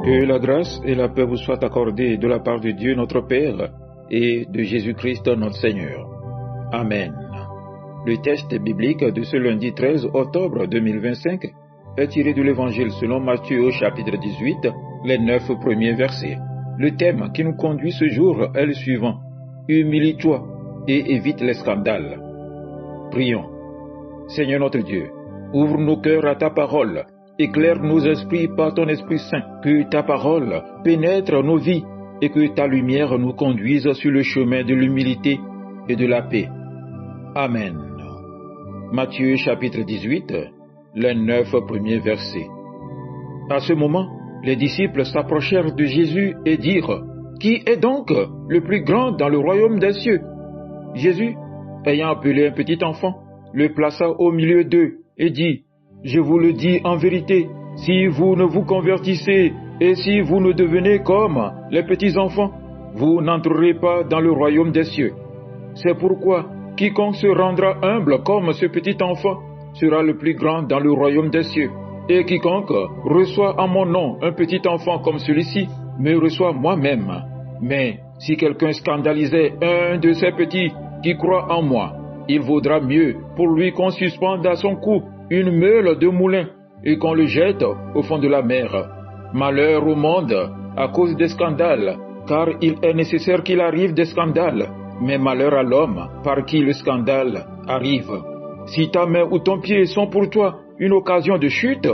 Que la grâce et la paix vous soient accordées de la part de Dieu notre Père et de Jésus-Christ notre Seigneur. Amen. Le texte biblique de ce lundi 13 octobre 2025 est tiré de l'Évangile selon Matthieu au chapitre 18, les 9 premiers versets. Le thème qui nous conduit ce jour est le suivant: Humilie-toi et évite les scandales. Prions. Seigneur notre Dieu, ouvre nos cœurs à ta parole. Éclaire nos esprits par ton Esprit Saint, que ta parole pénètre nos vies et que ta lumière nous conduise sur le chemin de l'humilité et de la paix. Amen. Matthieu chapitre 18, les 9 premiers versets. À ce moment, les disciples s'approchèrent de Jésus et dirent: Qui est donc le plus grand dans le royaume des cieux? Jésus, ayant appelé un petit enfant, le plaça au milieu d'eux et dit: Je vous le dis en vérité, si vous ne vous convertissez et si vous ne devenez comme les petits enfants, vous n'entrerez pas dans le royaume des cieux. C'est pourquoi quiconque se rendra humble comme ce petit enfant sera le plus grand dans le royaume des cieux. Et quiconque reçoit en mon nom un petit enfant comme celui-ci me reçoit moi-même. Mais si quelqu'un scandalisait un de ces petits qui croient en moi, il vaudra mieux pour lui qu'on suspende à son cou une meule de moulin et qu'on le jette au fond de la mer. Malheur au monde à cause des scandales, car il est nécessaire qu'il arrive des scandales, mais malheur à l'homme par qui le scandale arrive. Si ta main ou ton pied sont pour toi une occasion de chute,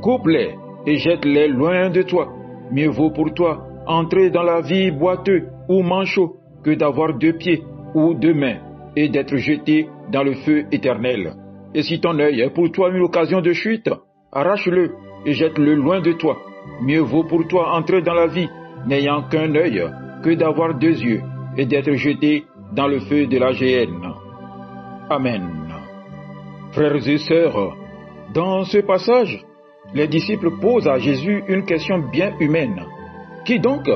coupe-les et jette-les loin de toi. Mieux vaut pour toi entrer dans la vie boiteux ou manchot que d'avoir 2 pieds ou 2 mains et d'être jeté dans le feu éternel. Et si ton œil est pour toi une occasion de chute, arrache-le et jette-le loin de toi. Mieux vaut pour toi entrer dans la vie n'ayant qu'un œil que d'avoir 2 yeux et d'être jeté dans le feu de la géhenne. Amen. Frères et sœurs, dans ce passage, les disciples posent à Jésus une question bien humaine. Qui donc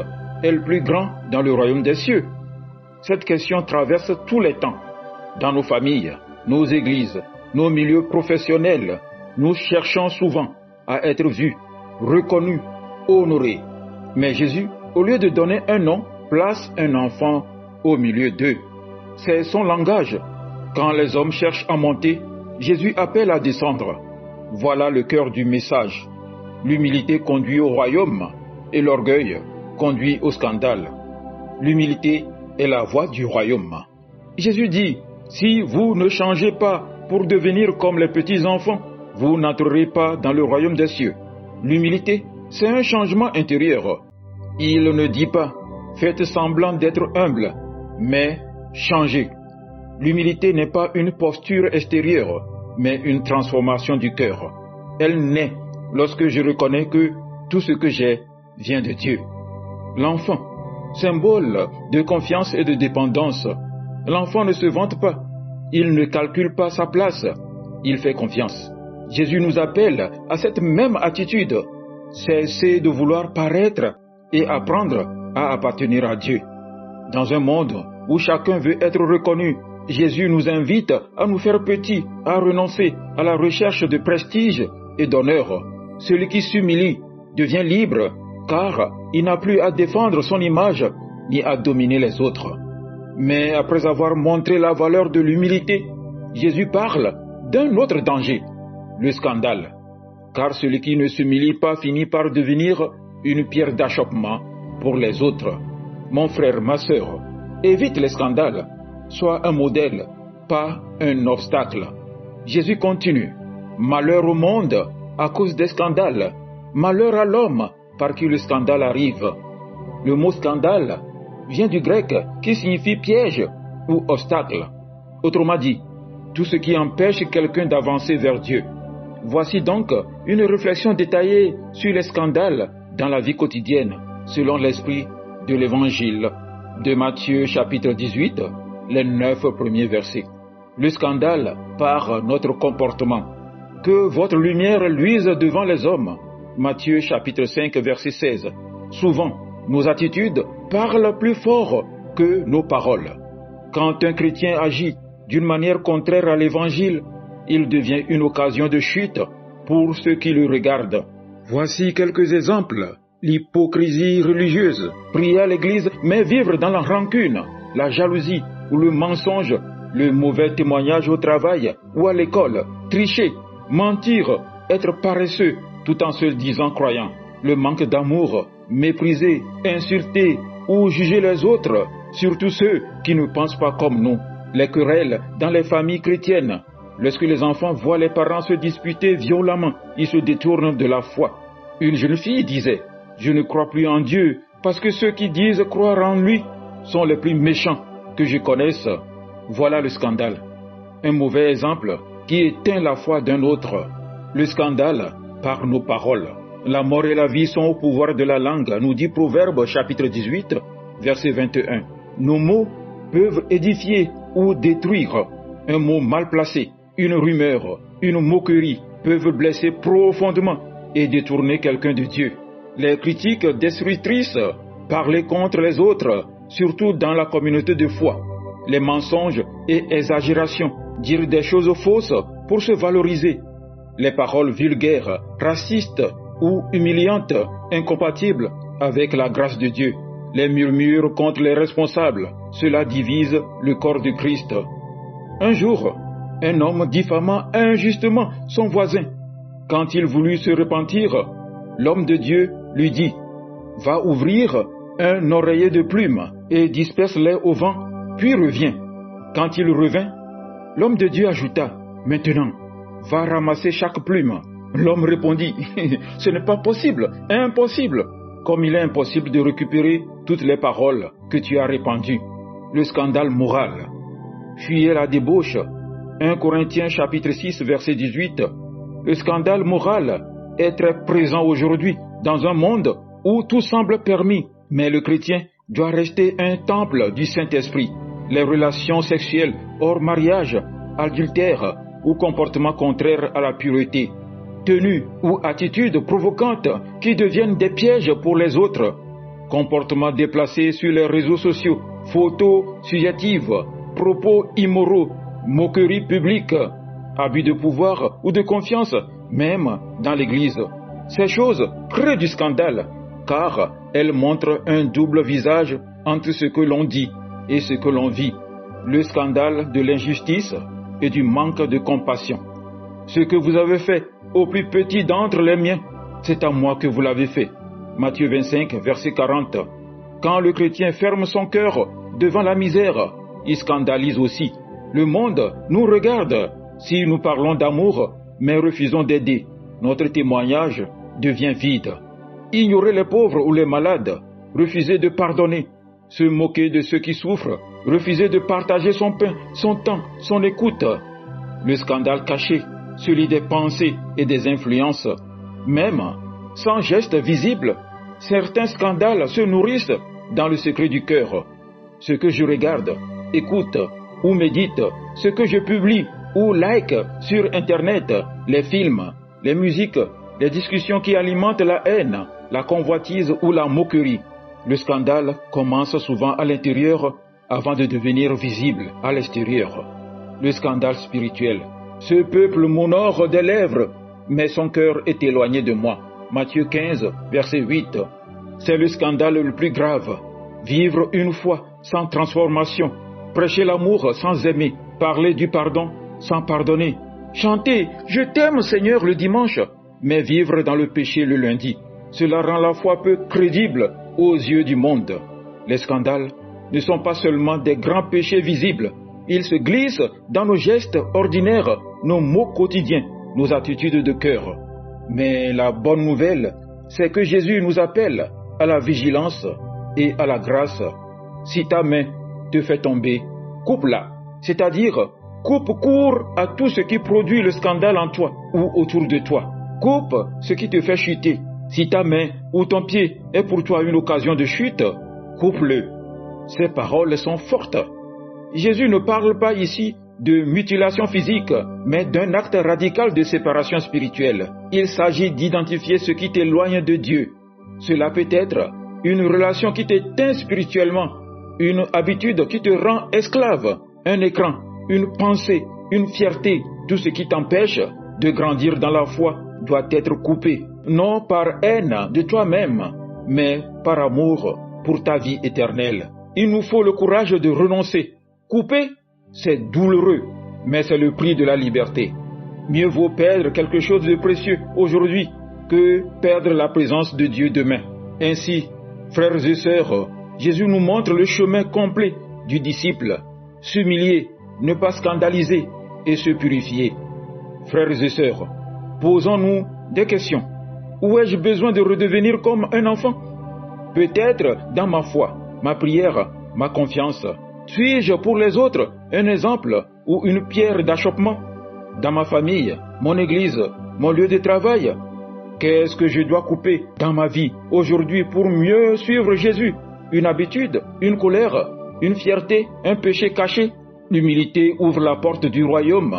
est le plus grand dans le royaume des cieux? Cette question traverse tous les temps. Dans nos familles, nos églises, nos milieux professionnels, nous cherchons souvent à être vus, reconnus, honorés. Mais Jésus, au lieu de donner un nom, place un enfant au milieu d'eux. C'est son langage. Quand les hommes cherchent à monter, Jésus appelle à descendre. Voilà le cœur du message. L'humilité conduit au royaume et l'orgueil conduit au scandale. L'humilité est la voie du royaume. Jésus dit: Si vous ne changez pas pour devenir comme les petits enfants, vous n'entrerez pas dans le royaume des cieux. L'humilité, c'est un changement intérieur. Il ne dit pas: faites semblant d'être humble, mais changez. L'humilité n'est pas une posture extérieure, mais une transformation du cœur. Elle naît lorsque je reconnais que tout ce que j'ai vient de Dieu. L'enfant, symbole de confiance et de dépendance. L'enfant ne se vante pas. Il ne calcule pas sa place. Il fait confiance. Jésus nous appelle à cette même attitude. Cesser de vouloir paraître et apprendre à appartenir à Dieu. Dans un monde où chacun veut être reconnu, Jésus nous invite à nous faire petits, à renoncer à la recherche de prestige et d'honneur. Celui qui s'humilie devient libre, car il n'a plus à défendre son image ni à dominer les autres. Mais après avoir montré la valeur de l'humilité, Jésus parle d'un autre danger, le scandale. Car celui qui ne s'humilie pas finit par devenir une pierre d'achoppement pour les autres. Mon frère, ma sœur, évite les scandales. Sois un modèle, pas un obstacle. Jésus continue: Malheur au monde à cause des scandales. Malheur à l'homme par qui le scandale arrive. Le mot scandale vient du grec qui signifie piège ou obstacle. Autrement dit, tout ce qui empêche quelqu'un d'avancer vers Dieu. Voici donc une réflexion détaillée sur les scandales dans la vie quotidienne, selon l'esprit de l'Évangile de Matthieu chapitre 18, les 9 premiers versets. Le scandale par notre comportement. Que votre lumière luise devant les hommes. Matthieu chapitre 5, verset 16. Souvent, nos attitudes parlent plus fort que nos paroles. Quand un chrétien agit d'une manière contraire à l'Évangile, il devient une occasion de chute pour ceux qui le regardent. Voici quelques exemples l'hypocrisie religieuse, prier à l'église mais vivre dans la rancune, la jalousie ou le mensonge, le mauvais témoignage au travail ou à l'école, tricher, mentir, être paresseux tout en se disant croyant, le manque d'amour, mépriser, insulter ou juger les autres, surtout ceux qui ne pensent pas comme nous, les querelles dans les familles chrétiennes. Lorsque les enfants voient les parents se disputer violemment, ils se détournent de la foi. Une jeune fille disait, « Je ne crois plus en Dieu parce que ceux qui disent croire en lui sont les plus méchants que je connaisse. » Voilà le scandale. Un mauvais exemple qui éteint la foi d'un autre. Le scandale par nos paroles. La mort et la vie sont au pouvoir de la langue, nous dit Proverbe chapitre 18, verset 21. Nos mots peuvent édifier ou détruire. Un mot mal placé, une rumeur, une moquerie peuvent blesser profondément et détourner quelqu'un de Dieu. Les critiques destructrices, parler contre les autres, surtout dans la communauté de foi. Les mensonges et exagérations, dire des choses fausses pour se valoriser. Les paroles vulgaires, racistes ou humiliantes, incompatibles avec la grâce de Dieu. Les murmures contre les responsables, cela divise le corps de Christ. Un jour, un homme diffamant injustement son voisin. Quand il voulut se repentir, l'homme de Dieu lui dit, « Va ouvrir un oreiller de plumes et disperse-les au vent, puis reviens. » Quand il revint, l'homme de Dieu ajouta, « Maintenant, va ramasser chaque plume. » L'homme répondit, « Ce n'est pas possible, impossible, comme il est impossible de récupérer toutes les paroles que tu as répandues. » Le scandale moral. Fuyez la débauche. 1 Corinthiens chapitre 6 verset 18. Le scandale moral est très présent aujourd'hui dans un monde où tout semble permis, mais le chrétien doit rester un temple du Saint-Esprit. Les relations sexuelles hors mariage, adultère ou comportements contraires à la pureté, tenues ou attitudes provocantes qui deviennent des pièges pour les autres, comportements déplacés sur les réseaux sociaux, photos suggestives, propos immoraux, moqueries publiques, abus de pouvoir ou de confiance, même dans l'Église. Ces choses créent du scandale, car elles montrent un double visage entre ce que l'on dit et ce que l'on vit. Le scandale de l'injustice et du manque de compassion. Ce que vous avez fait au plus petit d'entre les miens, c'est à moi que vous l'avez fait. Matthieu 25, verset 40. Quand le chrétien ferme son cœur devant la misère, il scandalise aussi. Le monde nous regarde si nous parlons d'amour, mais refusons d'aider. Notre témoignage devient vide. Ignorer les pauvres ou les malades, refuser de pardonner, se moquer de ceux qui souffrent, refuser de partager son pain, son temps, son écoute. Le scandale caché, celui des pensées et des influences. Même sans geste visible, certains scandales se nourrissent dans le secret du cœur. Ce que je regarde, écoute ou médite, ce que je publie ou like sur Internet, les films, les musiques, les discussions qui alimentent la haine, la convoitise ou la moquerie. Le scandale commence souvent à l'intérieur avant de devenir visible à l'extérieur. Le scandale spirituel. Ce peuple m'honore des lèvres, mais son cœur est éloigné de moi. Matthieu 15, verset 8. C'est le scandale le plus grave. Vivre une foi sans transformation, prêcher l'amour sans aimer, parler du pardon sans pardonner, chanter « Je t'aime Seigneur » le dimanche, mais vivre dans le péché le lundi. Cela rend la foi peu crédible aux yeux du monde. Les scandales ne sont pas seulement des grands péchés visibles, ils se glissent dans nos gestes ordinaires, nos mots quotidiens, nos attitudes de cœur. Mais la bonne nouvelle, c'est que Jésus nous appelle à la vigilance et à la grâce. Si ta main te fait tomber, coupe-la, c'est-à-dire coupe court à tout ce qui produit le scandale en toi ou autour de toi. Coupe ce qui te fait chuter. Si ta main ou ton pied est pour toi une occasion de chute, coupe-le. Ces paroles sont fortes. Jésus ne parle pas ici de mutilation physique, mais d'un acte radical de séparation spirituelle. Il s'agit d'identifier ce qui t'éloigne de Dieu. Cela peut être une relation qui t'éteint spirituellement, une habitude qui te rend esclave, un écran, une pensée, une fierté. Tout ce qui t'empêche de grandir dans la foi doit être coupé, non par haine de toi-même, mais par amour pour ta vie éternelle. Il nous faut le courage de renoncer. Couper, c'est douloureux, mais c'est le prix de la liberté. Mieux vaut perdre quelque chose de précieux aujourd'hui que perdre la présence de Dieu demain. Ainsi, frères et sœurs, Jésus nous montre le chemin complet du disciple. S'humilier, ne pas scandaliser et se purifier. Frères et sœurs, posons-nous des questions. Où ai-je besoin de redevenir comme un enfant? Peut-être dans ma foi, ma prière, ma confiance. Suis-je pour les autres un exemple ou une pierre d'achoppement? Dans ma famille, mon église, mon lieu de travail, qu'est-ce que je dois couper dans ma vie aujourd'hui pour mieux suivre Jésus? Une habitude, une colère, une fierté, un péché caché? L'humilité ouvre la porte du royaume.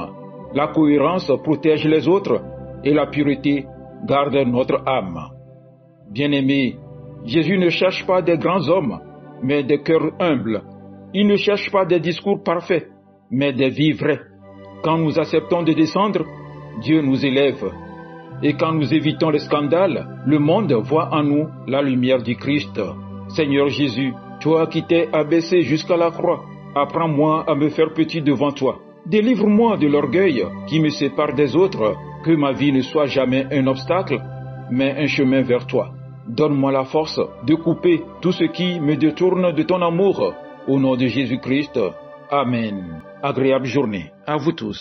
La cohérence protège les autres et la pureté garde notre âme. Bien-aimés, Jésus ne cherche pas des grands hommes, mais des cœurs humbles. Il ne cherche pas des discours parfaits, mais des vies vraies. Quand nous acceptons de descendre, Dieu nous élève. Et quand nous évitons les scandales, le monde voit en nous la lumière du Christ. Seigneur Jésus, toi qui t'es abaissé jusqu'à la croix, apprends-moi à me faire petit devant toi. Délivre-moi de l'orgueil qui me sépare des autres, que ma vie ne soit jamais un obstacle, mais un chemin vers toi. Donne-moi la force de couper tout ce qui me détourne de ton amour. Au nom de Jésus-Christ. Amen. Agréable journée à vous tous.